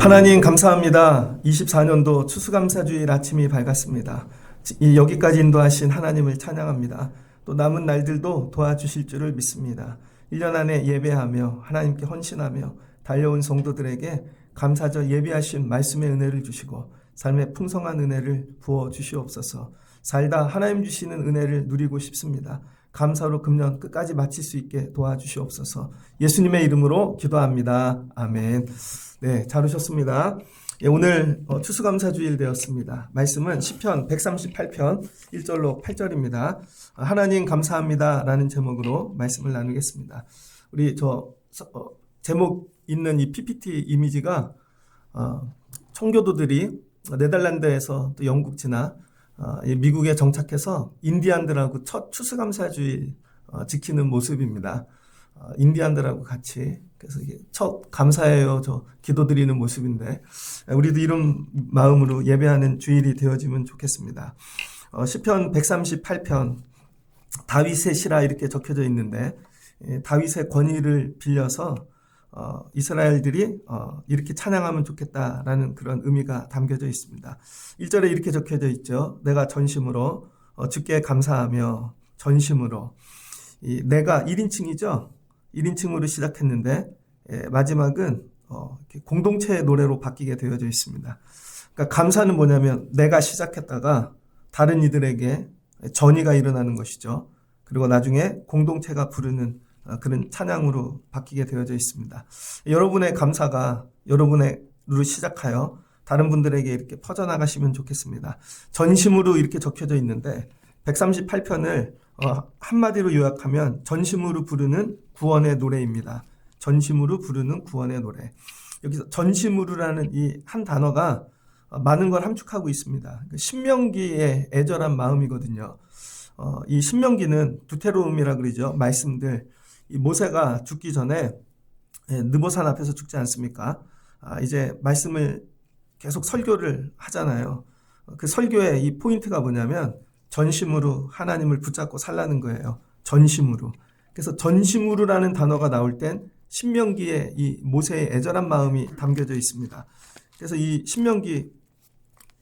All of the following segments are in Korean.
하나님 감사합니다. 24년도 추수감사주일 아침이 밝았습니다. 여기까지 인도하신 하나님을 찬양합니다. 또 남은 날들도 도와주실 줄을 믿습니다. 1년 안에 예배하며 하나님께 헌신하며 달려온 성도들에게 감사절 예비하신 말씀의 은혜를 주시고 삶의 풍성한 은혜를 부어 주시옵소서. 살다 하나님 주시는 은혜를 누리고 싶습니다. 감사로 금년 끝까지 마칠 수 있게 도와주시옵소서. 예수님의 이름으로 기도합니다. 아멘. 네, 잘 오셨습니다. 오늘 추수감사주일 되었습니다. 말씀은 시편 138편 1절로 8절입니다. 하나님 감사합니다 라는 제목으로 말씀을 나누겠습니다. 우리 제목 있는 이 PPT 이미지가 청교도들이 네덜란드에서 또 영국 지나 미국에 정착해서 인디안들하고 첫 추수감사주일 지키는 모습입니다. 인디안들하고 같이 그래서 이게 첫 감사해요 저 기도드리는 모습인데 우리도 이런 마음으로 예배하는 주일이 되어지면 좋겠습니다. 시편 138편 다윗의 시라 이렇게 적혀져 있는데 다윗의 권위를 빌려서 이스라엘들이 이렇게 찬양하면 좋겠다라는 그런 의미가 담겨져 있습니다. 1절에 이렇게 적혀져 있죠. 내가 전심으로 주께 감사하며 전심으로 내가 1인칭이죠. 1인칭으로 시작했는데 마지막은 공동체의 노래로 바뀌게 되어져 있습니다. 그러니까 감사는 뭐냐면 내가 시작했다가 다른 이들에게 전이가 일어나는 것이죠. 그리고 나중에 공동체가 부르는 그런 찬양으로 바뀌게 되어져 있습니다. 여러분의 감사가 여러분으로 시작하여 다른 분들에게 이렇게 퍼져나가시면 좋겠습니다. 전심으로 이렇게 적혀져 있는데 138편을 한마디로 요약하면 전심으로 부르는 구원의 노래입니다. 전심으로 부르는 구원의 노래. 여기서 전심으로라는 이 한 단어가 많은 걸 함축하고 있습니다. 신명기의 애절한 마음이거든요. 이 신명기는 두테로놈이라 그러죠. 말씀들. 이 모세가 죽기 전에 느보산 앞에서 죽지 않습니까? 이제 말씀을 계속 설교를 하잖아요. 그 설교의 이 포인트가 뭐냐면 전심으로 하나님을 붙잡고 살라는 거예요. 전심으로. 그래서 전심으로라는 단어가 나올 땐 신명기에 이 모세의 애절한 마음이 담겨져 있습니다. 그래서 이 신명기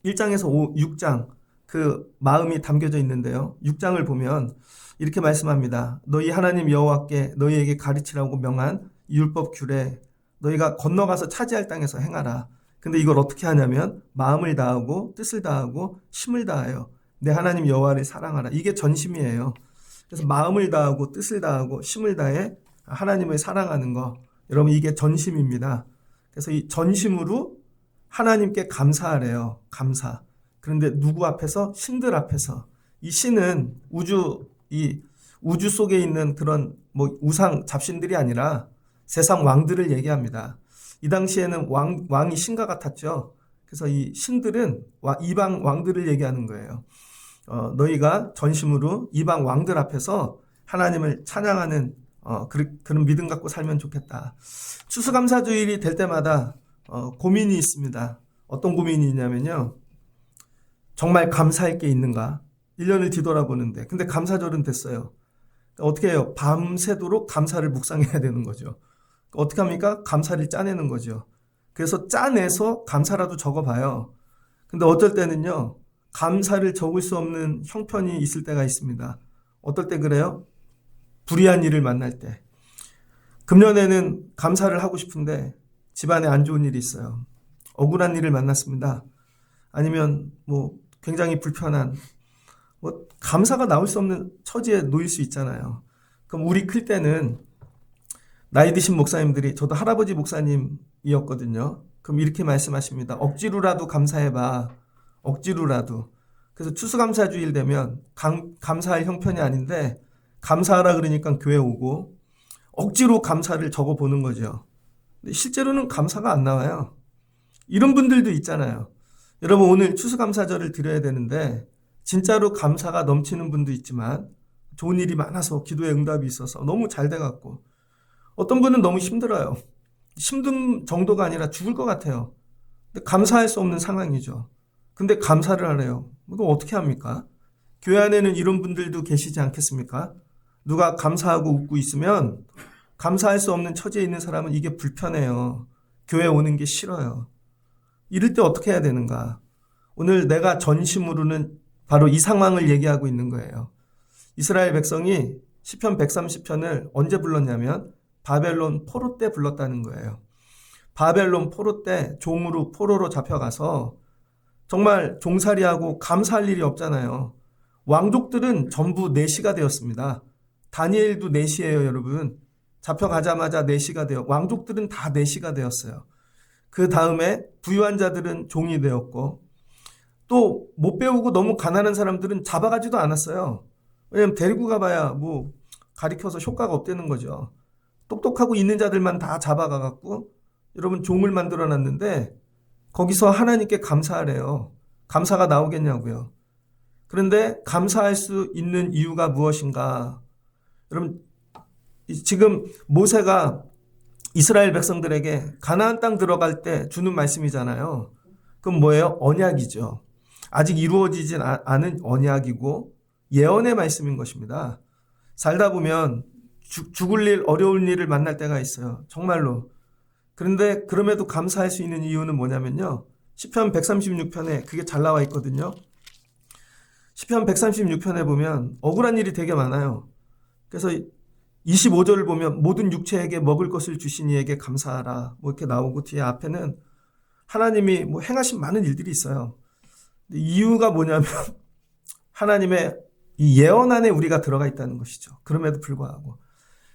1장에서 6장 그 마음이 담겨져 있는데요. 6장을 보면 이렇게 말씀합니다. 너희 하나님 여호와께 너희에게 가르치라고 명한 율법 규례 너희가 건너가서 차지할 땅에서 행하라. 근데 이걸 어떻게 하냐면 마음을 다하고 뜻을 다하고 힘을 다하여 내 하나님 여호와를 사랑하라. 이게 전심이에요. 그래서 마음을 다하고 뜻을 다하고 힘을 다해 하나님을 사랑하는 거. 여러분 이게 전심입니다. 그래서 이 전심으로 하나님께 감사하래요. 감사. 그런데 누구 앞에서? 신들 앞에서. 이 신은 우주 속에 있는 그런 우상 잡신들이 아니라 세상 왕들을 얘기합니다. 이 당시에는 왕이 신과 같았죠. 그래서 이 신들은 이방 왕들을 얘기하는 거예요. 너희가 전심으로 이방 왕들 앞에서 하나님을 찬양하는 그런 믿음 갖고 살면 좋겠다. 추수감사주일이 될 때마다 고민이 있습니다. 어떤 고민이 있냐면요. 정말 감사할 게 있는가? 1년을 뒤돌아보는데 근데 감사절은 됐어요. 어떻게 해요? 밤새도록 감사를 묵상해야 되는 거죠. 어떻게 합니까? 감사를 짜내는 거죠. 그래서 짜내서 감사라도 적어봐요. 근데 어쩔 때는요. 감사를 적을 수 없는 형편이 있을 때가 있습니다. 어떨 때 그래요? 불의한 일을 만날 때. 금년에는 감사를 하고 싶은데 집안에 안 좋은 일이 있어요. 억울한 일을 만났습니다. 아니면 굉장히 불편한 감사가 나올 수 없는 처지에 놓일 수 있잖아요. 그럼 우리 클 때는 나이 드신 목사님들이 저도 할아버지 목사님이었거든요. 그럼 이렇게 말씀하십니다. 억지로라도 감사해봐. 억지로라도. 그래서 추수감사주일 되면 감사할 형편이 아닌데 감사하라 그러니까 교회 오고 억지로 감사를 적어보는 거죠. 근데 실제로는 감사가 안 나와요. 이런 분들도 있잖아요. 여러분 오늘 추수감사절을 드려야 되는데 진짜로 감사가 넘치는 분도 있지만 좋은 일이 많아서 기도에 응답이 있어서 너무 잘 돼갖고 어떤 분은 너무 힘들어요. 힘든 정도가 아니라 죽을 것 같아요. 근데 감사할 수 없는 상황이죠. 근데 감사를 하래요. 이거 어떻게 합니까? 교회 안에는 이런 분들도 계시지 않겠습니까? 누가 감사하고 웃고 있으면 감사할 수 없는 처지에 있는 사람은 이게 불편해요. 교회 오는 게 싫어요. 이럴 때 어떻게 해야 되는가? 오늘 내가 전심으로는 바로 이 상황을 얘기하고 있는 거예요. 이스라엘 백성이 시편 130편을 언제 불렀냐면 바벨론 포로 때 불렀다는 거예요. 바벨론 포로 때 종으로 포로로 잡혀가서 정말 종살이하고 감사할 일이 없잖아요. 왕족들은 전부 내시가 되었습니다. 다니엘도 내시예요, 여러분. 잡혀가자마자 내시가 되어 왕족들은 다 내시가 되었어요. 그 다음에 부유한 자들은 종이 되었고 또 못 배우고 너무 가난한 사람들은 잡아가지도 않았어요. 왜냐면 데리고 가봐야 뭐 가리켜서 효과가 없다는 거죠. 똑똑하고 있는 자들만 다 잡아가갖고 여러분 종을 만들어놨는데 거기서 하나님께 감사하래요. 감사가 나오겠냐고요. 그런데 감사할 수 있는 이유가 무엇인가? 여러분 지금 모세가 이스라엘 백성들에게 가나안 땅 들어갈 때 주는 말씀이잖아요. 그럼 뭐예요? 언약이죠. 아직 이루어지진 않은 언약이고 예언의 말씀인 것입니다. 살다 보면 죽을 일, 어려운 일을 만날 때가 있어요. 정말로. 그런데 그럼에도 감사할 수 있는 이유는 뭐냐면요. 시편 136편에 그게 잘 나와 있거든요. 시편 136편에 보면 억울한 일이 되게 많아요. 그래서 25절을 보면 모든 육체에게 먹을 것을 주신 이에게 감사하라. 뭐 이렇게 나오고 뒤에 앞에는 하나님이 뭐 행하신 많은 일들이 있어요. 이유가 뭐냐면 하나님의 이 예언 안에 우리가 들어가 있다는 것이죠. 그럼에도 불구하고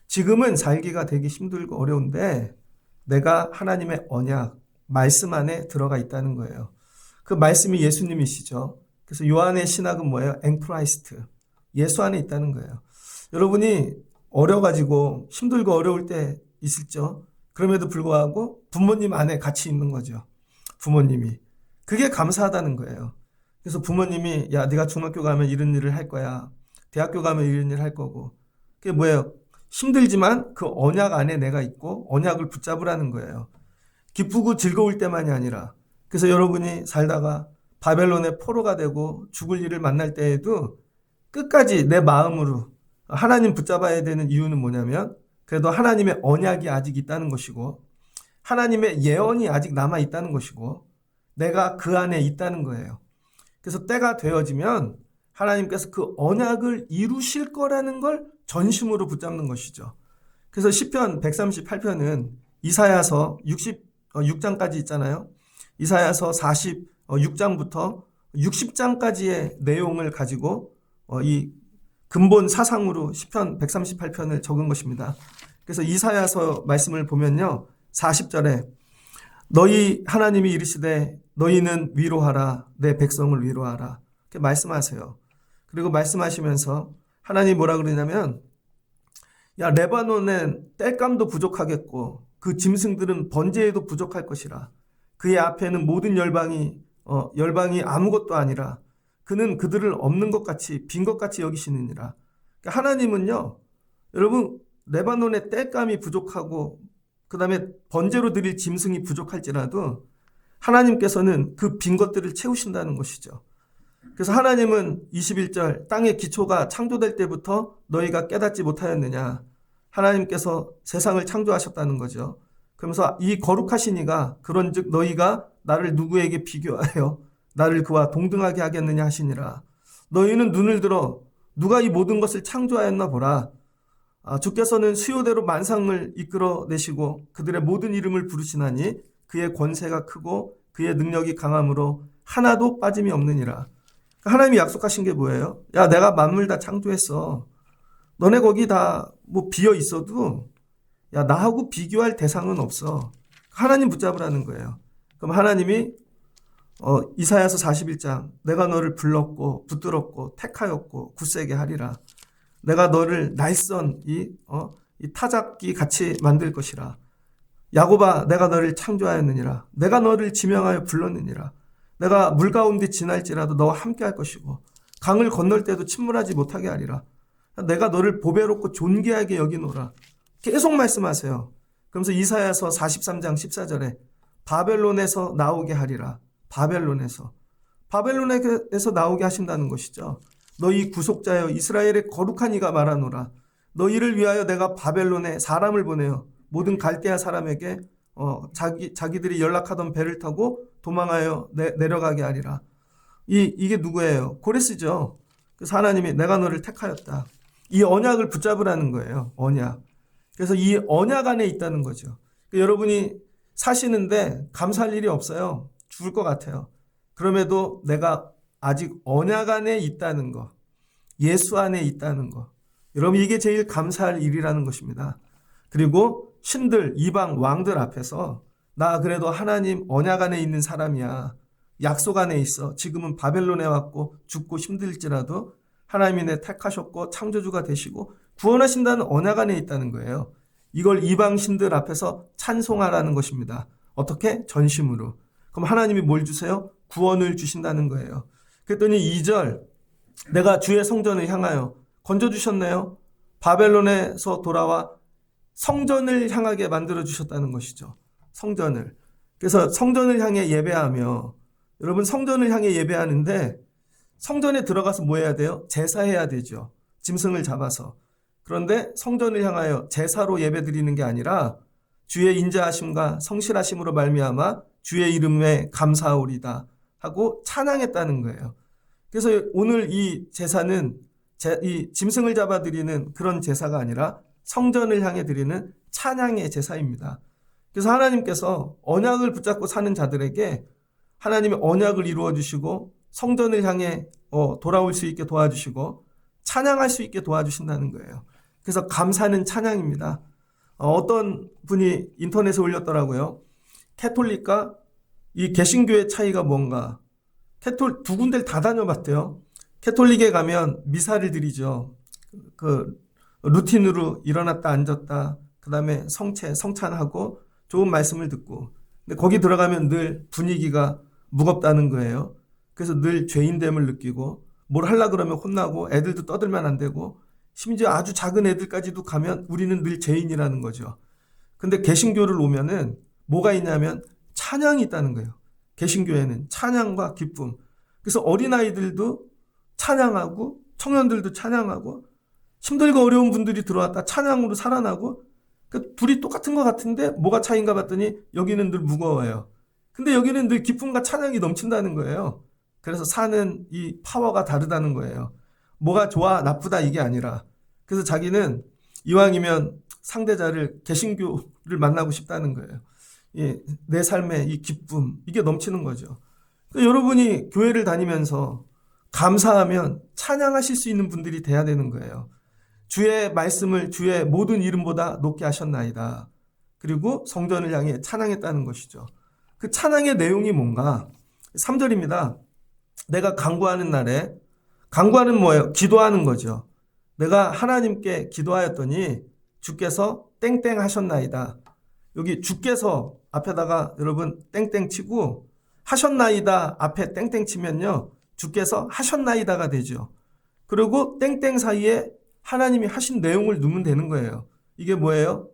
지금은 살기가 되게 힘들고 어려운데 내가 하나님의 언약, 말씀 안에 들어가 있다는 거예요. 그 말씀이 예수님이시죠. 그래서 요한의 신학은 뭐예요? 앵크라이스트. 예수 안에 있다는 거예요. 여러분이 어려가지고 힘들고 어려울 때 있을죠. 그럼에도 불구하고 부모님 안에 같이 있는 거죠. 부모님이. 그게 감사하다는 거예요. 그래서 부모님이 야 네가 중학교 가면 이런 일을 할 거야. 대학교 가면 이런 일을 할 거고. 그게 뭐예요? 힘들지만 그 언약 안에 내가 있고 언약을 붙잡으라는 거예요. 기쁘고 즐거울 때만이 아니라. 그래서 여러분이 살다가 바벨론의 포로가 되고 죽을 일을 만날 때에도 끝까지 내 마음으로 하나님 붙잡아야 되는 이유는 뭐냐면 그래도 하나님의 언약이 아직 있다는 것이고 하나님의 예언이 아직 남아 있다는 것이고 내가 그 안에 있다는 거예요. 그래서 때가 되어지면 하나님께서 그 언약을 이루실 거라는 걸 전심으로 붙잡는 것이죠. 그래서 시편 138편은 이사야서 66장까지 있잖아요. 이사야서 46장부터 60장까지의 내용을 가지고 이 근본 사상으로 시편 138편을 적은 것입니다. 그래서 이사야서 말씀을 보면요. 40절에 너희 하나님이 이르시되 너희는 위로하라 내 백성을 위로하라 이렇게 말씀하세요. 그리고 말씀하시면서 하나님이 뭐라 그러냐면 야 레바논엔 땔감도 부족하겠고 그 짐승들은 번제에도 부족할 것이라 그의 앞에는 모든 열방이 아무것도 아니라 그는 그들을 없는 것 같이 빈 것 같이 여기시느니라. 그러니까 하나님은요 여러분 레바논의 땔감이 부족하고 그 다음에 번제로 드릴 짐승이 부족할지라도 하나님께서는 그 빈 것들을 채우신다는 것이죠. 그래서 하나님은 21절 땅의 기초가 창조될 때부터 너희가 깨닫지 못하였느냐. 하나님께서 세상을 창조하셨다는 거죠. 그러면서 이 거룩하신 이가 그런즉 너희가 나를 누구에게 비교하여 나를 그와 동등하게 하겠느냐 하시니라. 너희는 눈을 들어 누가 이 모든 것을 창조하였나 보라. 주께서는 수요대로 만상을 이끌어내시고 그들의 모든 이름을 부르시나니 그의 권세가 크고 그의 능력이 강함으로 하나도 빠짐이 없느니라. 하나님이 약속하신 게 뭐예요? 야 내가 만물 다 창조했어. 너네 거기 다 뭐 비어 있어도 야 나하고 비교할 대상은 없어. 하나님 붙잡으라는 거예요. 그럼 하나님이 이사야서 41장 내가 너를 불렀고 붙들었고 택하였고 굳세게 하리라. 내가 너를 날선 이 타작기 같이 만들 것이라. 야곱아 내가 너를 창조하였느니라. 내가 너를 지명하여 불렀느니라. 내가 물 가운데 지날지라도 너와 함께 할 것이고 강을 건널 때도 침몰하지 못하게 하리라. 내가 너를 보배롭고 존귀하게 여기노라. 계속 말씀하세요. 그러면서 이사야서 43장 14절에 바벨론에서 나오게 하리라. 바벨론에서 나오게 하신다는 것이죠. 너희 구속자여 이스라엘의 거룩한 이가 말하노라. 너희를 위하여 내가 바벨론에 사람을 보내어 모든 갈대아 사람에게 자기들이 연락하던 배를 타고 도망하여 내려가게 하리라. 이게 누구예요? 고레스죠. 그래서 하나님이 내가 너를 택하였다. 이 언약을 붙잡으라는 거예요. 언약. 그래서 이 언약 안에 있다는 거죠. 여러분이 사시는데 감사할 일이 없어요. 죽을 것 같아요. 그럼에도 내가 아직 언약 안에 있다는 거, 예수 안에 있다는 거. 여러분 이게 제일 감사할 일이라는 것입니다. 그리고 신들, 이방 왕들 앞에서 나 그래도 하나님 언약 안에 있는 사람이야. 약속 안에 있어. 지금은 바벨론에 왔고 죽고 힘들지라도 하나님이 내 택하셨고 창조주가 되시고 구원하신다는 언약 안에 있다는 거예요. 이걸 이방 신들 앞에서 찬송하라는 것입니다. 어떻게? 전심으로. 그럼 하나님이 뭘 주세요? 구원을 주신다는 거예요. 그랬더니 2절 내가 주의 성전을 향하여 건져주셨네요. 바벨론에서 돌아와 성전을 향하게 만들어주셨다는 것이죠. 성전을. 그래서 성전을 향해 예배하며 여러분 성전을 향해 예배하는데 성전에 들어가서 뭐 해야 돼요? 제사해야 되죠. 짐승을 잡아서. 그런데 성전을 향하여 제사로 예배드리는 게 아니라 주의 인자하심과 성실하심으로 말미암아 주의 이름에 감사하오리다 하고 찬양했다는 거예요. 그래서 오늘 이 제사는 이 짐승을 잡아 드리는 그런 제사가 아니라 성전을 향해 드리는 찬양의 제사입니다. 그래서 하나님께서 언약을 붙잡고 사는 자들에게 하나님의 언약을 이루어 주시고 성전을 향해 돌아올 수 있게 도와주시고 찬양할 수 있게 도와주신다는 거예요. 그래서 감사는 찬양입니다. 어떤 분이 인터넷에 올렸더라고요. 캐톨릭과 이 개신교의 차이가 뭔가. 두 군데를 다 다녀봤대요. 캐톨릭에 가면 미사를 드리죠. 그 루틴으로 일어났다 앉았다. 그 다음에 성찬하고 좋은 말씀을 듣고. 근데 거기 들어가면 늘 분위기가 무겁다는 거예요. 그래서 늘 죄인됨을 느끼고 뭘 하려고 그러면 혼나고 애들도 떠들면 안 되고 심지어 아주 작은 애들까지도 가면 우리는 늘 죄인이라는 거죠. 근데 개신교를 오면은 뭐가 있냐면 찬양이 있다는 거예요. 개신교에는 찬양과 기쁨. 그래서 어린아이들도 찬양하고 청년들도 찬양하고 힘들고 어려운 분들이 들어왔다 찬양으로 살아나고 그 둘이 똑같은 것 같은데 뭐가 차이인가 봤더니 여기는 늘 무거워요. 근데 여기는 늘 기쁨과 찬양이 넘친다는 거예요. 그래서 사는 이 파워가 다르다는 거예요. 뭐가 좋아 나쁘다 이게 아니라 그래서 자기는 이왕이면 상대자를 개신교를 만나고 싶다는 거예요. 내 삶의 이 기쁨 이게 넘치는 거죠. 그러니까 여러분이 교회를 다니면서 감사하면 찬양하실 수 있는 분들이 돼야 되는 거예요. 주의 말씀을 주의 모든 이름보다 높게 하셨나이다. 그리고 성전을 향해 찬양했다는 것이죠. 그 찬양의 내용이 뭔가 3절입니다. 내가 간구하는 날에 간구하는 뭐예요? 기도하는 거죠. 내가 하나님께 기도하였더니 주께서 땡땡 하셨나이다. 여기 주께서 앞에다가 여러분 땡땡 치고 하셨나이다 앞에 땡땡 치면요. 주께서 하셨나이다가 되죠. 그리고 땡땡 사이에 하나님이 하신 내용을 넣으면 되는 거예요. 이게 뭐예요?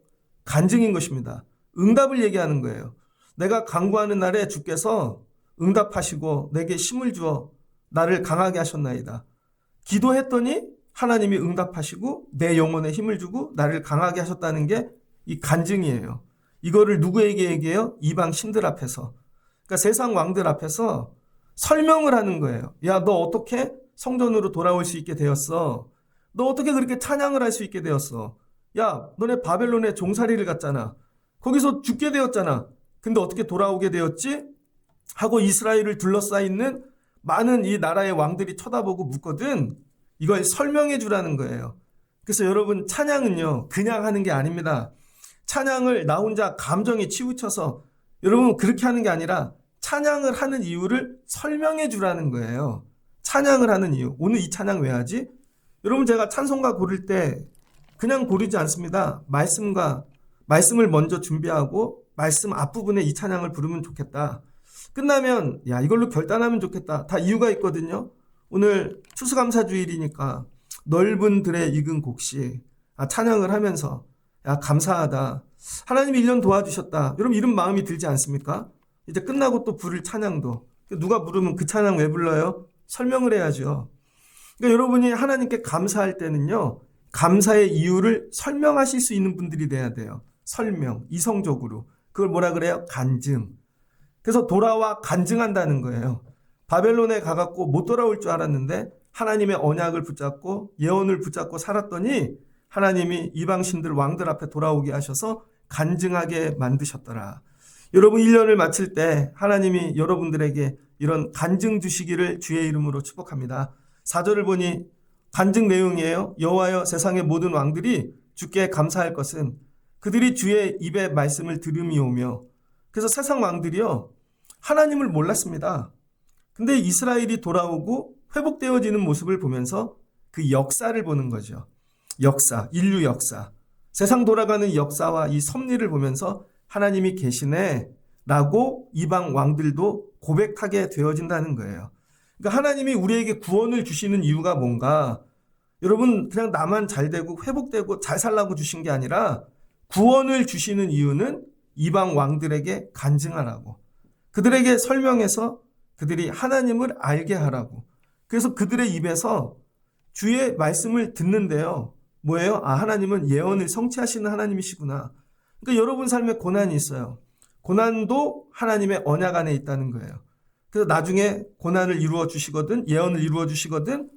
간증인 것입니다. 응답을 얘기하는 거예요. 내가 간구하는 날에 주께서 응답하시고 내게 힘을 주어 나를 강하게 하셨나이다. 기도했더니 하나님이 응답하시고 내 영혼에 힘을 주고 나를 강하게 하셨다는 게 이 간증이에요. 이거를 누구에게 얘기해요? 이방 신들 앞에서. 그러니까 세상 왕들 앞에서 설명을 하는 거예요. 야, 너 어떻게 성전으로 돌아올 수 있게 되었어? 너 어떻게 그렇게 찬양을 할 수 있게 되었어? 야, 너네 바벨론에 종살이를 갔잖아. 거기서 죽게 되었잖아. 근데 어떻게 돌아오게 되었지? 하고 이스라엘을 둘러싸여 있는 많은 이 나라의 왕들이 쳐다보고 묻거든. 이걸 설명해 주라는 거예요. 그래서 여러분 찬양은요 그냥 하는 게 아닙니다. 찬양을 나 혼자 감정에 치우쳐서 여러분 그렇게 하는 게 아니라 찬양을 하는 이유를 설명해 주라는 거예요. 찬양을 하는 이유. 오늘 이 찬양 왜 하지? 여러분 제가 찬송가 고를 때 그냥 고르지 않습니다. 말씀을 먼저 준비하고 말씀 앞부분에 이 찬양을 부르면 좋겠다. 끝나면 야 이걸로 결단하면 좋겠다. 다 이유가 있거든요. 오늘 추수감사주일이니까 넓은 들에 익은 곡식 찬양을 하면서 야 감사하다. 하나님이 1년 도와주셨다. 여러분 이런 마음이 들지 않습니까? 이제 끝나고 또 부를 찬양도 누가 부르면 그 찬양 왜 불러요? 설명을 해야죠. 그러니까 여러분이 하나님께 감사할 때는요. 감사의 이유를 설명하실 수 있는 분들이 돼야 돼요. 설명, 이성적으로. 그걸 뭐라 그래요? 간증. 그래서 돌아와 간증한다는 거예요. 바벨론에 가갖고 못 돌아올 줄 알았는데 하나님의 언약을 붙잡고 예언을 붙잡고 살았더니 하나님이 이방신들 왕들 앞에 돌아오게 하셔서 간증하게 만드셨더라. 여러분 1년을 마칠 때 하나님이 여러분들에게 이런 간증 주시기를 주의 이름으로 축복합니다. 4절을 보니 간증 내용이에요. 여호와여 세상의 모든 왕들이 주께 감사할 것은 그들이 주의 입의 말씀을 들음이오며. 그래서 세상 왕들이요 하나님을 몰랐습니다. 근데 이스라엘이 돌아오고 회복되어지는 모습을 보면서 그 역사를 보는 거죠. 역사, 인류 역사. 세상 돌아가는 역사와 이 섭리를 보면서 하나님이 계시네 라고 이방 왕들도 고백하게 되어진다는 거예요. 그러니까 하나님이 우리에게 구원을 주시는 이유가 뭔가? 여러분 그냥 나만 잘 되고 회복되고 잘 살라고 주신 게 아니라 구원을 주시는 이유는 이방 왕들에게 간증하라고. 그들에게 설명해서 그들이 하나님을 알게 하라고. 그래서 그들의 입에서 주의 말씀을 듣는데요. 뭐예요? 하나님은 예언을 성취하시는 하나님이시구나. 그러니까 여러분 삶에 고난이 있어요. 고난도 하나님의 언약 안에 있다는 거예요. 그래서 나중에 고난을 이루어 주시거든, 예언을 이루어 주시거든,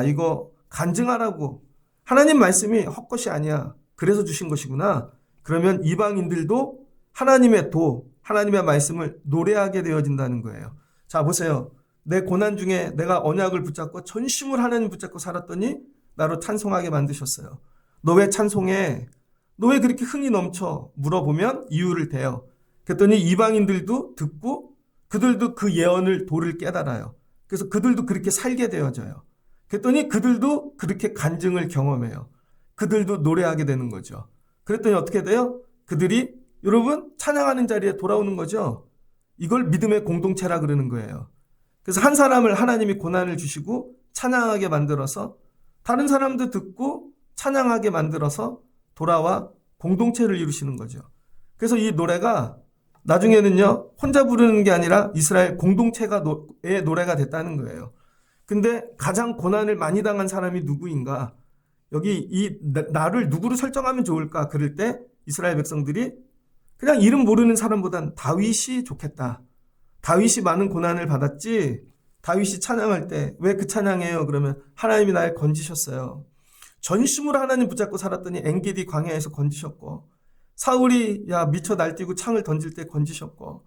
이거 간증하라고. 하나님 말씀이 헛것이 아니야. 그래서 주신 것이구나. 그러면 이방인들도 하나님의 말씀을 노래하게 되어진다는 거예요. 자, 보세요. 내 고난 중에 내가 언약을 붙잡고 전심을 하나님 붙잡고 살았더니 나로 찬송하게 만드셨어요. 너 왜 찬송해? 너 왜 그렇게 흥이 넘쳐? 물어보면 이유를 대요. 그랬더니 이방인들도 듣고 그들도 그 예언을 도를 깨달아요. 그래서 그들도 그렇게 살게 되어져요. 그랬더니 그들도 그렇게 간증을 경험해요. 그들도 노래하게 되는 거죠. 그랬더니 어떻게 돼요? 그들이 여러분 찬양하는 자리에 돌아오는 거죠. 이걸 믿음의 공동체라 그러는 거예요. 그래서 한 사람을 하나님이 고난을 주시고 찬양하게 만들어서 다른 사람도 듣고 찬양하게 만들어서 돌아와 공동체를 이루시는 거죠. 그래서 이 노래가 나중에는요 혼자 부르는 게 아니라 이스라엘 공동체의 노래가 됐다는 거예요. 근데 가장 고난을 많이 당한 사람이 누구인가? 여기 나를 누구로 설정하면 좋을까? 그럴 때 이스라엘 백성들이 그냥 이름 모르는 사람보단 다윗이 좋겠다. 다윗이 많은 고난을 받았지. 다윗이 찬양할 때 왜 그 찬양해요? 그러면 하나님이 날 건지셨어요. 전심으로 하나님 붙잡고 살았더니 엔게디 광야에서 건지셨고, 사울이 미쳐 날뛰고 창을 던질 때 건지셨고,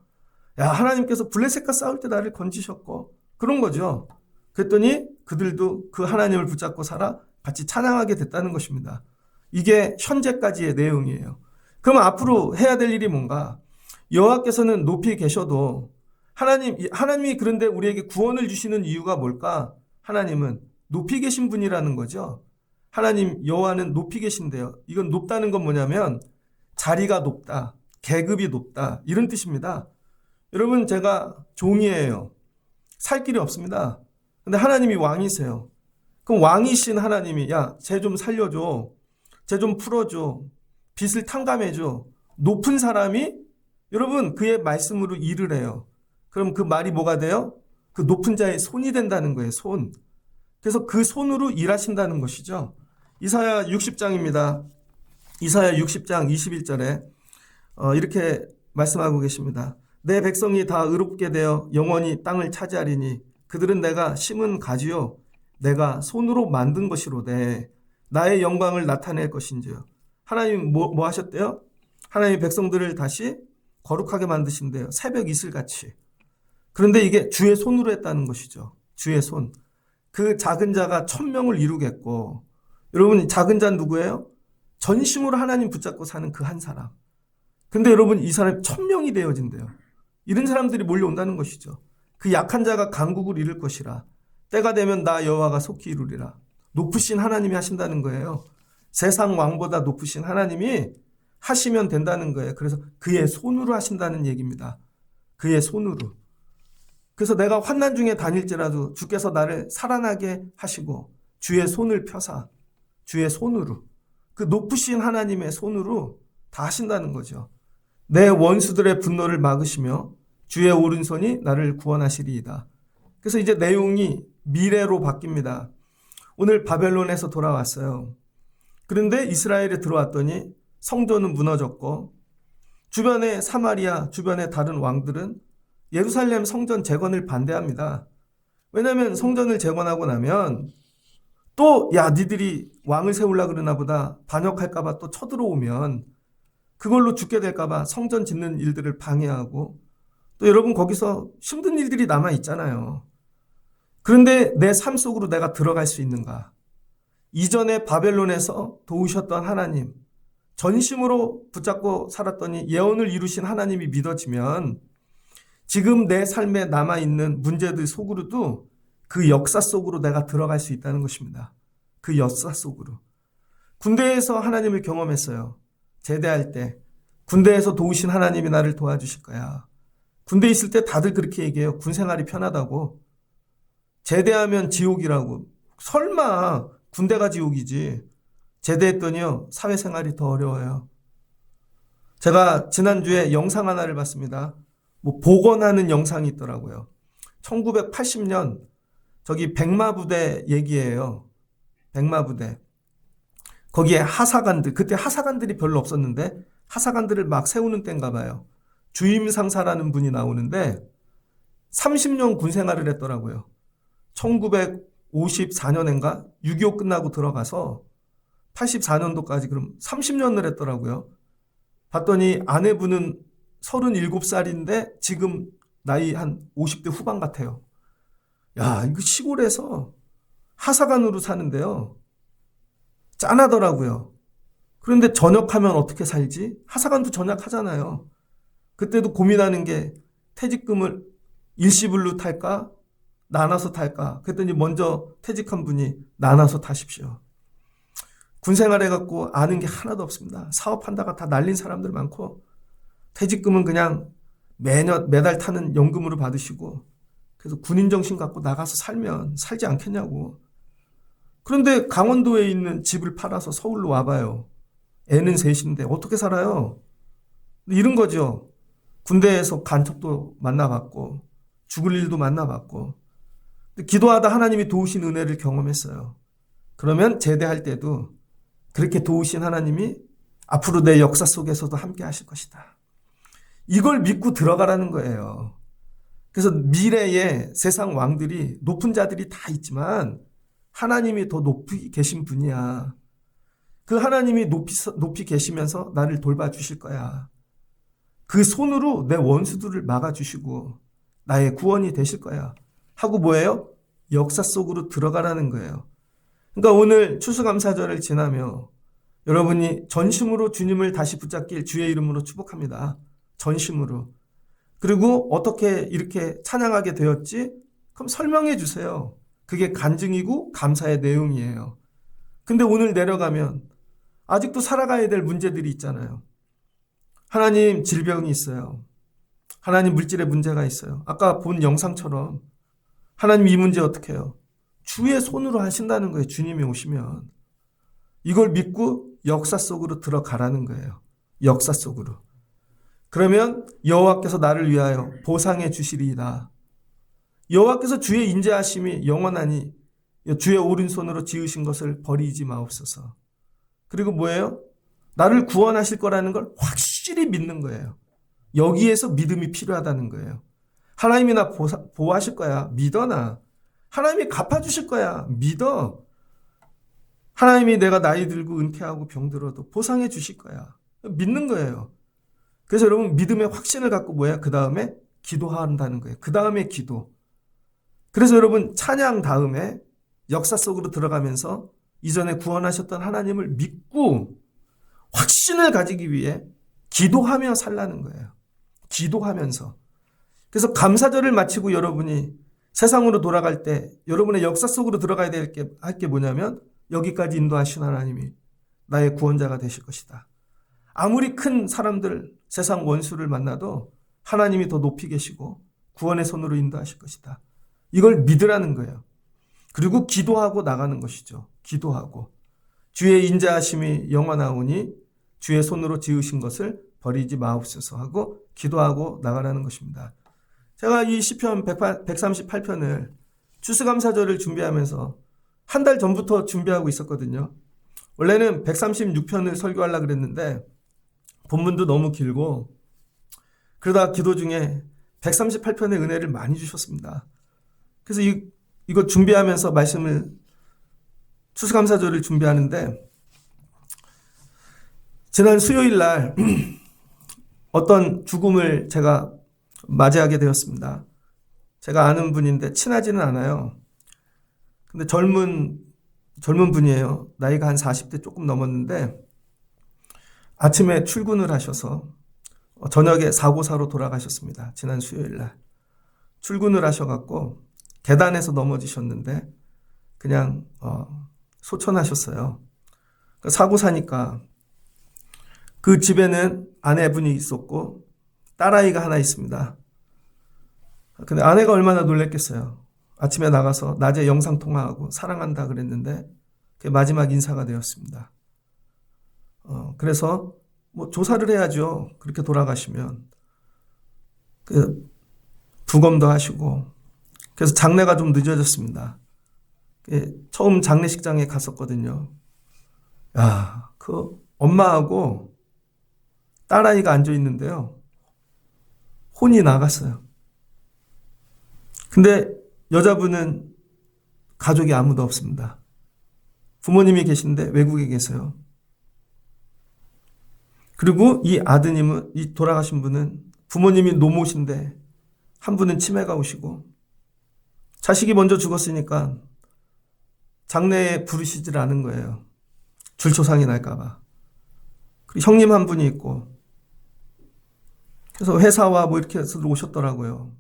하나님께서 블레셋과 싸울 때 나를 건지셨고, 그런 거죠. 그랬더니 그들도 그 하나님을 붙잡고 살아 같이 찬양하게 됐다는 것입니다. 이게 현재까지의 내용이에요. 그럼 앞으로 해야 될 일이 뭔가? 여호와께서는 높이 계셔도 하나님이 그런데 우리에게 구원을 주시는 이유가 뭘까? 하나님은 높이 계신 분이라는 거죠. 하나님 여호와는 높이 계신데요. 이건 높다는 건 뭐냐면 자리가 높다, 계급이 높다 이런 뜻입니다. 여러분 제가 종이에요. 살 길이 없습니다. 근데 하나님이 왕이세요. 그럼 왕이신 하나님이 쟤 좀 살려줘, 쟤 좀 풀어줘, 빚을 탕감해줘. 높은 사람이 여러분 그의 말씀으로 일을 해요. 그럼 그 말이 뭐가 돼요? 그 높은 자의 손이 된다는 거예요. 손. 그래서 그 손으로 일하신다는 것이죠. 이사야 60장입니다. 이사야 60장 21절에 이렇게 말씀하고 계십니다. 내 백성이 다 의롭게 되어 영원히 땅을 차지하리니 그들은 내가 심은 가지요 내가 손으로 만든 것이로되 나의 영광을 나타낼 것인지요. 하나님 뭐 하셨대요? 하나님 백성들을 다시 거룩하게 만드신대요. 새벽 이슬같이. 그런데 이게 주의 손으로 했다는 것이죠. 주의 손. 그 작은 자가 1000명을 이루겠고, 여러분 작은 자는 누구예요? 전심으로 하나님 붙잡고 사는 그 한 사람. 근데 여러분 이 사람이 1000명이 되어진대요. 이런 사람들이 몰려온다는 것이죠. 그 약한 자가 강국을 이룰 것이라. 때가 되면 나 여호와가 속히 이루리라. 높으신 하나님이 하신다는 거예요. 세상 왕보다 높으신 하나님이 하시면 된다는 거예요. 그래서 그의 손으로 하신다는 얘기입니다. 그의 손으로. 그래서 내가 환난 중에 다닐지라도 주께서 나를 살아나게 하시고 주의 손을 펴사 주의 손으로 그 높으신 하나님의 손으로 다 하신다는 거죠. 내 원수들의 분노를 막으시며 주의 오른손이 나를 구원하시리이다. 그래서 이제 내용이 미래로 바뀝니다. 오늘 바벨론에서 돌아왔어요. 그런데 이스라엘에 들어왔더니 성전은 무너졌고 주변의 사마리아 주변의 다른 왕들은 예루살렘 성전 재건을 반대합니다. 왜냐하면 성전을 재건하고 나면 또 야 니들이 왕을 세우려 그러나 보다 반역할까 봐 또 쳐들어오면 그걸로 죽게 될까 봐 성전 짓는 일들을 방해하고 또 여러분 거기서 힘든 일들이 남아 있잖아요. 그런데 내 삶 속으로 내가 들어갈 수 있는가? 이전에 바벨론에서 도우셨던 하나님, 전심으로 붙잡고 살았더니 예언을 이루신 하나님이 믿어지면 지금 내 삶에 남아있는 문제들 속으로도 그 역사 속으로 내가 들어갈 수 있다는 것입니다. 그 역사 속으로. 군대에서 하나님을 경험했어요. 제대할 때 군대에서 도우신 하나님이 나를 도와주실 거야. 군대에 있을 때 다들 그렇게 얘기해요. 군 생활이 편하다고. 제대하면 지옥이라고. 설마 군대가 지옥이지. 제대했더니요, 사회생활이 더 어려워요. 제가 지난주에 영상 하나를 봤습니다. 복원하는 영상이 있더라고요. 1980년 저기 백마부대 얘기예요. 백마부대. 거기에 하사관들, 그때 하사관들이 별로 없었는데 하사관들을 막 세우는 때인가 봐요. 주임상사라는 분이 나오는데 30년 군 생활을 했더라고요. 1954년인가 6.25 끝나고 들어가서 84년도까지 그럼 30년을 했더라고요. 봤더니 아내분은 37살인데 지금 나이 한 50대 후반 같아요. 야, 이거 시골에서 하사관으로 사는데요. 짠하더라고요. 그런데 전역하면 어떻게 살지? 하사관도 전역하잖아요. 그때도 고민하는 게 퇴직금을 일시불로 탈까? 나눠서 탈까? 그랬더니 먼저 퇴직한 분이 나눠서 타십시오. 군생활 해갖고 아는 게 하나도 없습니다. 사업한다가 다 날린 사람들 많고 퇴직금은 그냥 매달 타는 연금으로 받으시고 그래서 군인 정신 갖고 나가서 살면 살지 않겠냐고. 그런데 강원도에 있는 집을 팔아서 서울로 와봐요. 애는 셋인데 어떻게 살아요? 이런 거죠. 군대에서 간첩도 만나봤고 죽을 일도 만나봤고 기도하다 하나님이 도우신 은혜를 경험했어요. 그러면 제대할 때도 그렇게 도우신 하나님이 앞으로 내 역사 속에서도 함께 하실 것이다. 이걸 믿고 들어가라는 거예요. 그래서 미래에 세상 왕들이 높은 자들이 다 있지만 하나님이 더 높이 계신 분이야. 그 하나님이 높이 계시면서 나를 돌봐주실 거야. 그 손으로 내 원수들을 막아주시고 나의 구원이 되실 거야. 하고 뭐예요? 역사 속으로 들어가라는 거예요. 그러니까 오늘 추수감사절을 지나며 여러분이 전심으로 주님을 다시 붙잡길 주의 이름으로 축복합니다. 전심으로. 그리고 어떻게 이렇게 찬양하게 되었지? 그럼 설명해 주세요. 그게 간증이고 감사의 내용이에요. 근데 오늘 내려가면 아직도 살아가야 될 문제들이 있잖아요. 하나님 질병이 있어요. 하나님 물질의 문제가 있어요. 아까 본 영상처럼 하나님 이 문제 어떻게 해요? 주의 손으로 하신다는 거예요. 주님이 오시면. 이걸 믿고 역사 속으로 들어가라는 거예요. 역사 속으로. 그러면 여호와께서 나를 위하여 보상해 주시리이다. 여호와께서 주의 인자하심이 영원하니 주의 오른손으로 지으신 것을 버리지 마옵소서. 그리고 뭐예요? 나를 구원하실 거라는 걸 확실히 믿는 거예요. 여기에서 믿음이 필요하다는 거예요. 하나님이 나 보호하실 거야. 믿어 나. 하나님이 갚아주실 거야. 믿어. 하나님이 내가 나이 들고 은퇴하고 병들어도 보상해 주실 거야. 믿는 거예요. 그래서 여러분 믿음의 확신을 갖고 뭐야? 그 다음에 기도한다는 거예요. 그 다음에 기도. 그래서 여러분 찬양 다음에 역사 속으로 들어가면서 이전에 구원하셨던 하나님을 믿고 확신을 가지기 위해 기도하며 살라는 거예요. 기도하면서. 그래서 감사절을 마치고 여러분이 세상으로 돌아갈 때 여러분의 역사 속으로 들어가야 할 게 뭐냐면 여기까지 인도하신 하나님이 나의 구원자가 되실 것이다. 아무리 큰 사람들, 세상 원수를 만나도 하나님이 더 높이 계시고 구원의 손으로 인도하실 것이다. 이걸 믿으라는 거예요. 그리고 기도하고 나가는 것이죠. 기도하고. 주의 인자하심이 영원하오니 주의 손으로 지으신 것을 버리지 마옵소서 하고 기도하고 나가라는 것입니다. 제가 이 시편 138편을 추수감사절을 준비하면서 한 달 전부터 준비하고 있었거든요. 원래는 136편을 설교하려고 그랬는데 본문도 너무 길고 그러다 기도 중에 138편의 은혜를 많이 주셨습니다. 그래서 이거 준비하면서 추수감사절을 준비하는데 지난 수요일 날 어떤 죽음을 제가 맞이하게 되었습니다. 제가 아는 분인데 친하지는 않아요. 근데 젊은 분이에요. 나이가 한 40대 조금 넘었는데 아침에 출근을 하셔서 저녁에 사고사로 돌아가셨습니다. 지난 수요일 날. 출근을 하셔갖고 계단에서 넘어지셨는데 그냥 소천하셨어요. 사고사니까 그 집에는 아내분이 있었고 딸아이가 하나 있습니다. 근데 아내가 얼마나 놀랬겠어요. 아침에 나가서 낮에 영상통화하고 사랑한다 그랬는데 그게 마지막 인사가 되었습니다. 그래서 뭐 조사를 해야죠. 그렇게 돌아가시면. 부검도 하시고. 그래서 장례가 좀 늦어졌습니다. 처음 장례식장에 갔었거든요. 야, 그 엄마하고 딸아이가 앉아 있는데요. 혼이 나갔어요. 근데 여자분은 가족이 아무도 없습니다. 부모님이 계신데 외국에 계세요. 그리고 이 아드님은, 이 돌아가신 분은 부모님이 노모신데 한 분은 치매가 오시고 자식이 먼저 죽었으니까 장례에 부르시질 않은 거예요. 줄초상이 날까봐. 그리고 형님 한 분이 있고 그래서 회사와 뭐 이렇게 해서 오셨더라고요.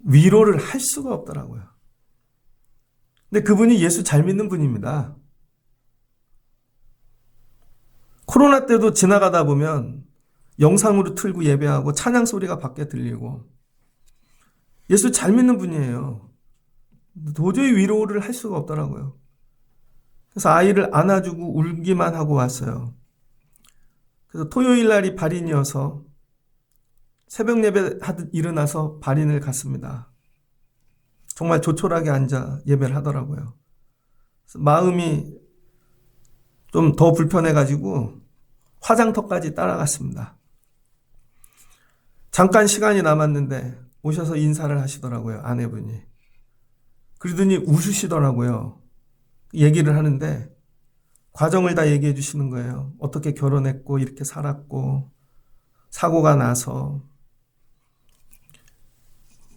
위로를 할 수가 없더라고요. 근데 그분이 예수 잘 믿는 분입니다. 코로나 때도 지나가다 보면 영상으로 틀고 예배하고 찬양 소리가 밖에 들리고 예수 잘 믿는 분이에요. 도저히 위로를 할 수가 없더라고요. 그래서 아이를 안아주고 울기만 하고 왔어요. 그래서 토요일 날이 발인이어서 새벽 예배 하듯 일어나서 발인을 갔습니다. 정말 조촐하게 앉아 예배를 하더라고요. 마음이 좀 더 불편해가지고 화장터까지 따라갔습니다. 잠깐 시간이 남았는데 오셔서 인사를 하시더라고요. 아내분이. 그러더니 웃으시더라고요. 얘기를 하는데 과정을 다 얘기해 주시는 거예요. 어떻게 결혼했고 이렇게 살았고 사고가 나서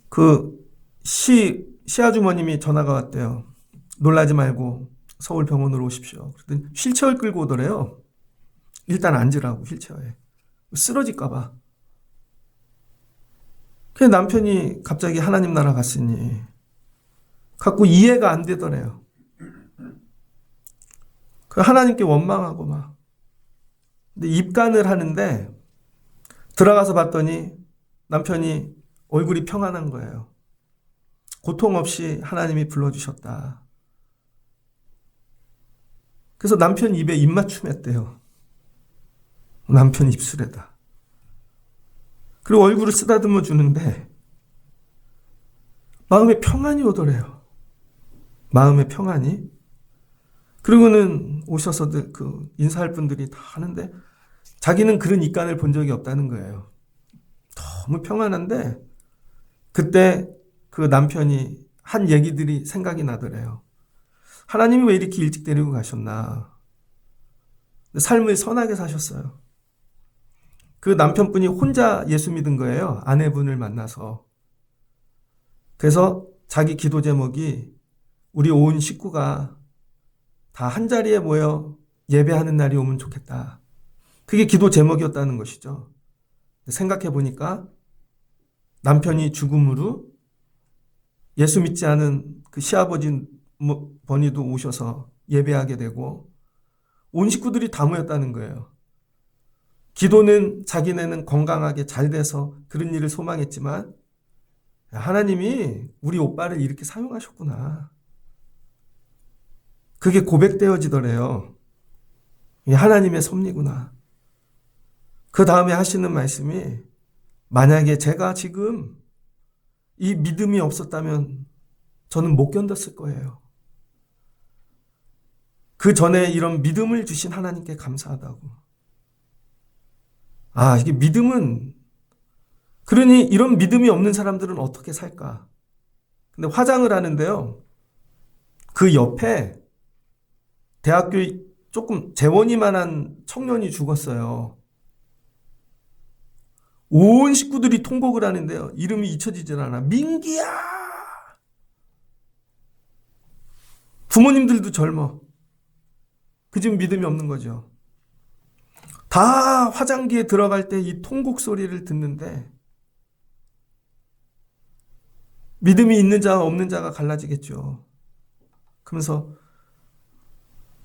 그 시아주머님이 전화가 왔대요. 놀라지 말고 서울 병원으로 오십시오. 그랬더니 휠체어를 끌고 오더래요. 일단 앉으라고 휠체어에. 쓰러질까 봐. 그 남편이 갑자기 하나님 나라 갔으니 갖고 이해가 안 되더래요. 그 하나님께 원망하고 막. 근데 입간을 하는데 들어가서 봤더니 남편이 얼굴이 평안한 거예요. 고통 없이 하나님이 불러주셨다. 그래서 남편 입에 입맞춤 했대요. 남편 입술에다. 그리고 얼굴을 쓰다듬어 주는데 마음에 평안이 오더래요. 마음의 평안이. 그리고는 오셔서들 그 인사할 분들이 다 하는데 자기는 그런 입간을 본 적이 없다는 거예요. 너무 평안한데 그때 그 남편이 한 얘기들이 생각이 나더래요. 하나님이 왜 이렇게 일찍 데리고 가셨나. 삶을 선하게 사셨어요. 그 남편분이 혼자 예수 믿은 거예요. 아내분을 만나서. 그래서 자기 기도 제목이 우리 온 식구가 다 한자리에 모여 예배하는 날이 오면 좋겠다. 그게 기도 제목이었다는 것이죠. 생각해 보니까 남편이 죽음으로 예수 믿지 않은 그 시아버지 번이도 오셔서 예배하게 되고 온 식구들이 다 모였다는 거예요. 기도는 자기네는 건강하게 잘 돼서 그런 일을 소망했지만 하나님이 우리 오빠를 이렇게 사용하셨구나. 그게 고백되어지더래요. 하나님의 섭리구나. 그 다음에 하시는 말씀이 만약에 제가 지금 이 믿음이 없었다면 저는 못 견뎠을 거예요. 그 전에 이런 믿음을 주신 하나님께 감사하다고. 이게 믿음은 그러니 이런 믿음이 없는 사람들은 어떻게 살까? 근데 화장을 하는데요. 그 옆에 대학교 조금 재원이만한 청년이 죽었어요. 온 식구들이 통곡을 하는데요. 이름이 잊혀지질 않아. 민기야! 부모님들도 젊어. 그 집 믿음이 없는 거죠. 다 화장기에 들어갈 때 이 통곡 소리를 듣는데 믿음이 있는 자와 없는 자가 갈라지겠죠. 그러면서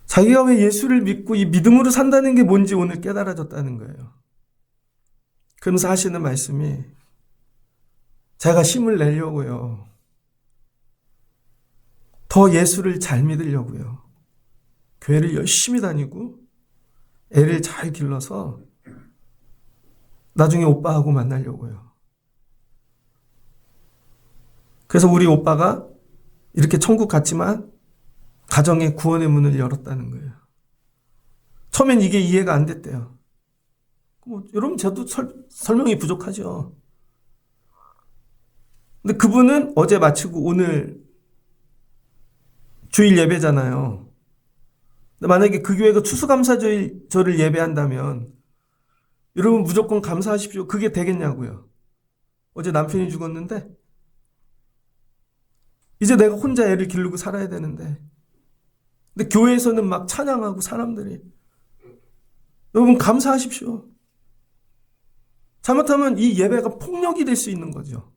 자기가 왜 예수를 믿고 이 믿음으로 산다는 게 뭔지 오늘 깨달아졌다는 거예요. 그러면서 하시는 말씀이 제가 힘을 내려고요. 더 예수를 잘 믿으려고요. 교회를 열심히 다니고 애를 잘 길러서 나중에 오빠하고 만나려고요. 그래서 우리 오빠가 이렇게 천국 갔지만 가정의 구원의 문을 열었다는 거예요. 처음엔 이게 이해가 안 됐대요. 여러분 저도 설명이 부족하죠. 근데 그분은 어제 마치고 오늘 주일 예배잖아요. 근데 만약에 그 교회가 추수감사절을 예배한다면 여러분 무조건 감사하십시오. 그게 되겠냐고요. 어제 남편이 죽었는데 이제 내가 혼자 애를 기르고 살아야 되는데 근데 교회에서는 막 찬양하고 사람들이 여러분 감사하십시오. 잘못하면 이 예배가 폭력이 될 수 있는 거죠.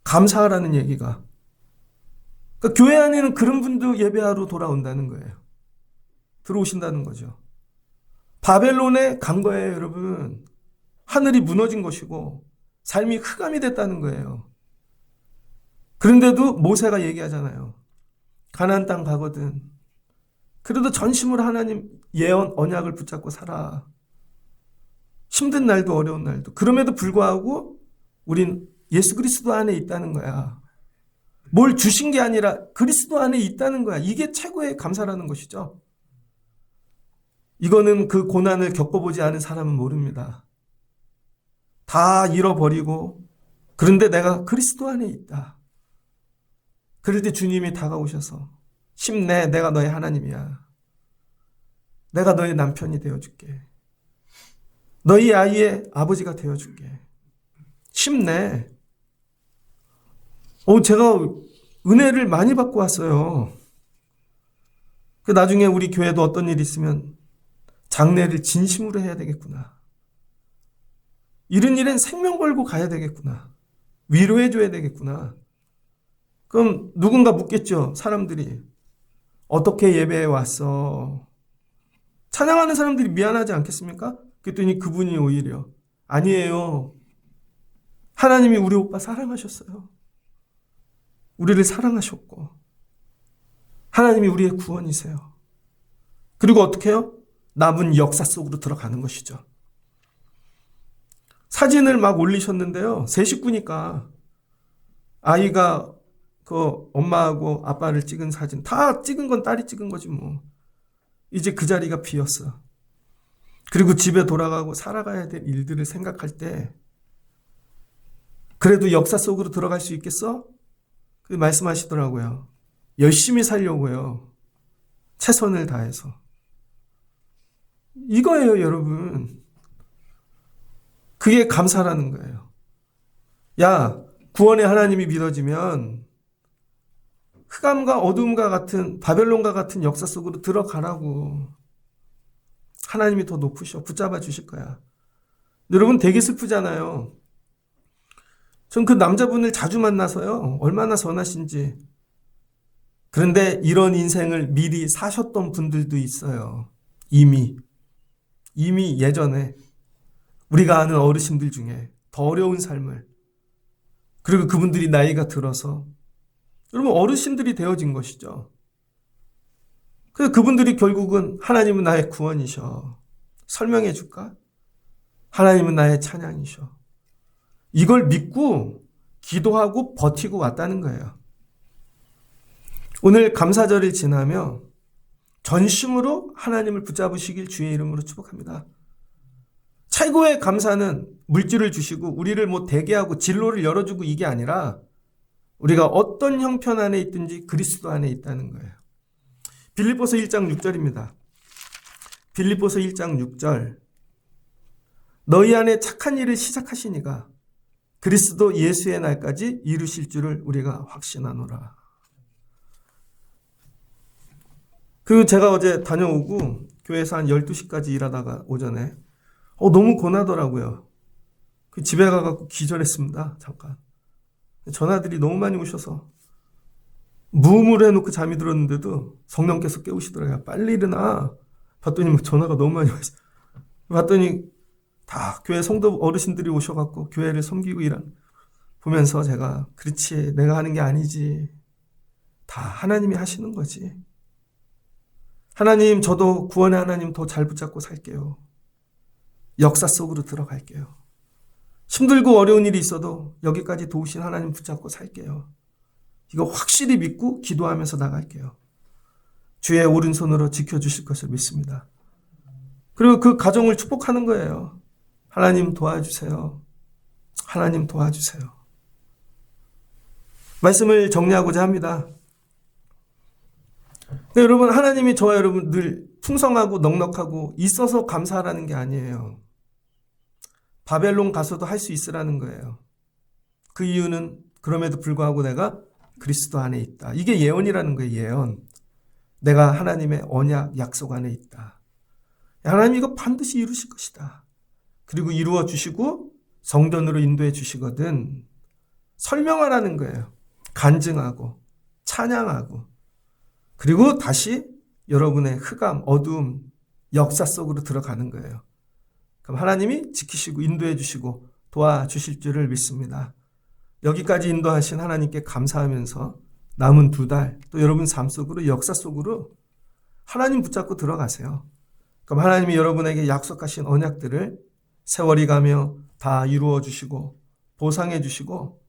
감사하라는 얘기가. 그러니까 교회 안에는 그런 분도 예배하러 돌아온다는 거예요. 들어오신다는 거죠. 바벨론에 간 거예요, 여러분. 하늘이 무너진 것이고 삶이 흑암이 됐다는 거예요. 그런데도 모세가 얘기하잖아요. 가나안 땅 가거든. 그래도 전심으로 하나님 예언 언약을 붙잡고 살아. 힘든 날도 어려운 날도. 그럼에도 불구하고 우린 예수 그리스도 안에 있다는 거야. 뭘 주신 게 아니라 그리스도 안에 있다는 거야. 이게 최고의 감사라는 것이죠. 이거는 그 고난을 겪어보지 않은 사람은 모릅니다. 다 잃어버리고 그런데 내가 그리스도 안에 있다. 그럴 때 주님이 다가오셔서 힘내, 내가 너의 하나님이야. 내가 너의 남편이 되어줄게. 너희 아이의 아버지가 되어줄게. 힘내. 제가 은혜를 많이 받고 왔어요. 나중에 우리 교회도 어떤 일이 있으면 장례를 진심으로 해야 되겠구나. 이런 일엔 생명 걸고 가야 되겠구나. 위로해줘야 되겠구나. 그럼 누군가 묻겠죠. 사람들이. 어떻게 예배에 왔어? 찬양하는 사람들이 미안하지 않겠습니까? 그랬더니 그분이 오히려 아니에요. 하나님이 우리 오빠 사랑하셨어요. 우리를 사랑하셨고 하나님이 우리의 구원이세요. 그리고 어떻게 해요? 남은 역사 속으로 들어가는 것이죠. 사진을 막 올리셨는데요. 세 식구니까 아이가 그 엄마하고 아빠를 찍은 사진 다 찍은 건 딸이 찍은 거지 뭐. 이제 그 자리가 비었어. 그리고 집에 돌아가고 살아가야 될 일들을 생각할 때 그래도 역사 속으로 들어갈 수 있겠어? 그 말씀하시더라고요. 열심히 살려고요. 최선을 다해서. 이거예요, 여러분. 그게 감사라는 거예요. 야, 구원의 하나님이 믿어지면 흑암과 어둠과 같은 바벨론과 같은 역사 속으로 들어가라고. 하나님이 더 높으셔. 붙잡아 주실 거야. 여러분 되게 슬프잖아요. 전 그 남자분을 자주 만나서요. 얼마나 선하신지. 그런데 이런 인생을 미리 사셨던 분들도 있어요. 이미 예전에 우리가 아는 어르신들 중에 더 어려운 삶을. 그리고 그분들이 나이가 들어서 여러분 어르신들이 되어진 것이죠. 그래서 그분들이 결국은 하나님은 나의 구원이셔. 설명해 줄까? 하나님은 나의 찬양이셔. 이걸 믿고 기도하고 버티고 왔다는 거예요. 오늘 감사절을 지나며 전심으로 하나님을 붙잡으시길 주의 이름으로 축복합니다. 최고의 감사는 물질을 주시고 우리를 뭐 되게 하고 진로를 열어주고 이게 아니라 우리가 어떤 형편 안에 있든지 그리스도 안에 있다는 거예요. 빌립보서 1장 6절입니다. 빌립보서 1장 6절. 너희 안에 착한 일을 시작하시니가 그리스도 예수의 날까지 이루실 줄을 우리가 확신하노라. 그리고 제가 어제 다녀오고 교회에서 한 12시까지 일하다가 오전에 너무 고나더라고요. 집에 가서 기절했습니다. 잠깐. 전화들이 너무 많이 오셔서 무음으로 해놓고 잠이 들었는데도 성령께서 깨우시더라고요. 빨리 일어나. 봤더니 전화가 너무 많이 왔어요. 봤더니 다 교회 성도 어르신들이 오셔갖고 교회를 섬기고 보면서 제가 그렇지 내가 하는 게 아니지. 다 하나님이 하시는 거지. 하나님 저도 구원의 하나님 더 잘 붙잡고 살게요. 역사 속으로 들어갈게요. 힘들고 어려운 일이 있어도 여기까지 도우신 하나님 붙잡고 살게요. 이거 확실히 믿고 기도하면서 나갈게요. 주의 오른손으로 지켜주실 것을 믿습니다. 그리고 그 가정을 축복하는 거예요. 하나님 도와주세요. 하나님 도와주세요. 말씀을 정리하고자 합니다. 여러분, 하나님이 저와 여러분 늘 풍성하고 넉넉하고 있어서 감사하라는 게 아니에요. 바벨론 가서도 할 수 있으라는 거예요. 그 이유는 그럼에도 불구하고 내가 그리스도 안에 있다. 이게 예언이라는 거예요. 예언. 내가 하나님의 언약 약속 안에 있다. 하나님 이거 반드시 이루실 것이다. 그리고 이루어 주시고 성전으로 인도해 주시거든. 설명하라는 거예요. 간증하고 찬양하고 그리고 다시 여러분의 흑암, 어두움, 역사 속으로 들어가는 거예요. 그럼 하나님이 지키시고 인도해 주시고 도와주실 줄을 믿습니다. 여기까지 인도하신 하나님께 감사하면서 남은 2달 또 여러분 삶 속으로 역사 속으로 하나님 붙잡고 들어가세요. 그럼 하나님이 여러분에게 약속하신 언약들을 세월이 가며 다 이루어 주시고 보상해 주시고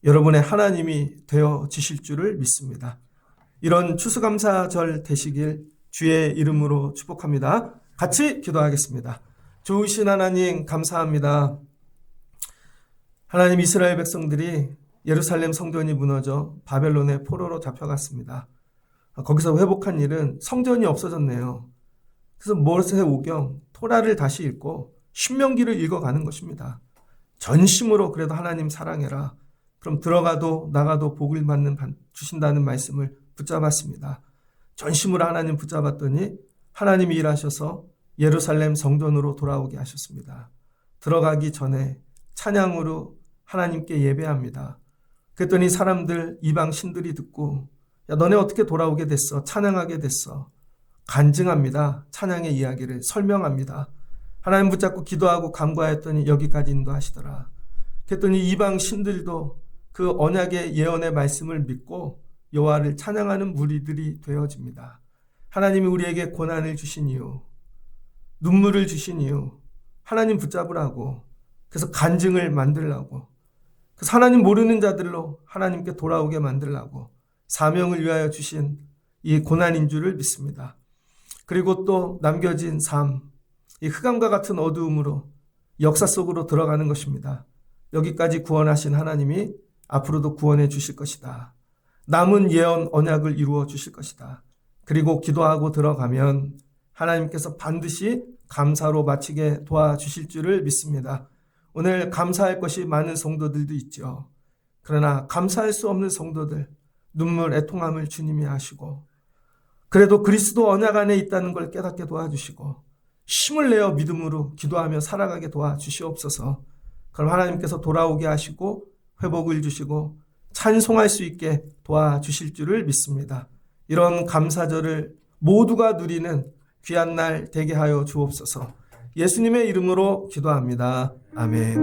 여러분의 하나님이 되어지실 줄을 믿습니다. 이런 추수감사절 되시길 주의 이름으로 축복합니다. 같이 기도하겠습니다. 좋으신 하나님 감사합니다. 하나님 이스라엘 백성들이 예루살렘 성전이 무너져 바벨론의 포로로 잡혀갔습니다. 거기서 회복한 일은 성전이 없어졌네요. 그래서 모세오경 토라를 다시 읽고 신명기를 읽어가는 것입니다. 전심으로 그래도 하나님 사랑해라. 그럼 들어가도 나가도 복을 주신다는 말씀을 붙잡았습니다. 전심으로 하나님 붙잡았더니 하나님이 일하셔서 예루살렘 성전으로 돌아오게 하셨습니다. 들어가기 전에 찬양으로 하나님께 예배합니다. 그랬더니 사람들 이방 신들이 듣고 야 너네 어떻게 돌아오게 됐어? 찬양하게 됐어. 간증합니다. 찬양의 이야기를 설명합니다. 하나님 붙잡고 기도하고 간구하였더니 여기까지 인도하시더라. 그랬더니 이방 신들도 그 언약의 예언의 말씀을 믿고 여호와를 찬양하는 무리들이 되어집니다. 하나님이 우리에게 고난을 주신 이유, 눈물을 주신 이유, 하나님 붙잡으라고, 그래서 간증을 만들라고, 그래서 하나님 모르는 자들로 하나님께 돌아오게 만들라고 사명을 위하여 주신 이 고난인 줄을 믿습니다. 그리고 또 남겨진 삶, 이 흑암과 같은 어두움으로 역사 속으로 들어가는 것입니다. 여기까지 구원하신 하나님이 앞으로도 구원해 주실 것이다. 남은 예언 언약을 이루어 주실 것이다. 그리고 기도하고 들어가면 하나님께서 반드시 감사로 마치게 도와주실 줄을 믿습니다. 오늘 감사할 것이 많은 성도들도 있죠. 그러나 감사할 수 없는 성도들, 눈물, 애통함을 주님이 아시고 그래도 그리스도 언약 안에 있다는 걸 깨닫게 도와주시고 힘을 내어 믿음으로 기도하며 살아가게 도와주시옵소서. 그럼 하나님께서 돌아오게 하시고 회복을 주시고 찬송할 수 있게 도와주실 줄을 믿습니다. 이런 감사절을 모두가 누리는 귀한 날 되게 하여 주옵소서. 예수님의 이름으로 기도합니다. 아멘.